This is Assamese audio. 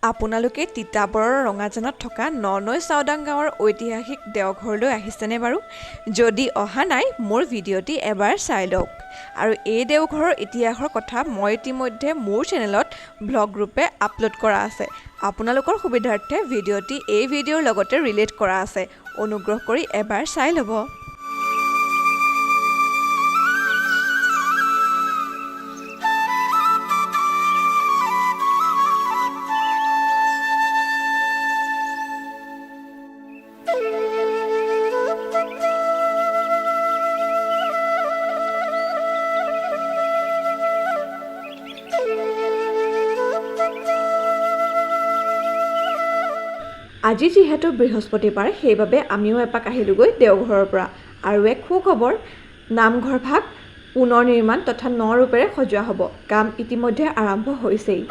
আপোনালোকে তিতাবৰৰ ৰঙাজানত থকা ননৈ চাওদাং গাঁৱৰ ঐতিহাসিক দেওঘৰলৈ আহিছেনে বাৰু? যদি অহা নাই মোৰ ভিডিঅ'টি এবাৰ চাই লওক। আৰু এই দেওঘৰৰ ইতিহাসৰ কথা মই ইতিমধ্যে মোৰ চেনেলত ব্লগ ৰূপে আপলোড কৰা আছে। আপোনালোকৰ সুবিধাৰ্থে ভিডিঅ'টি এই ভিডিঅ'ৰ লগতে ৰিলেট কৰা আছে। অনুগ্ৰহ কৰি এবাৰ চাই ল'ব। আজি যিহেতু বৃহস্পতিবাৰ, সেইবাবে আমিও এপাক আহিলোগৈ দেওঘৰৰ পৰা। আৰু এক সুখবৰ, নামঘৰ ভাগ পুনৰ নিৰ্মাণ তথা ন ৰূপেৰে সজোৱা হ'ব। কাম ইতিমধ্যে আৰম্ভ হৈছেই।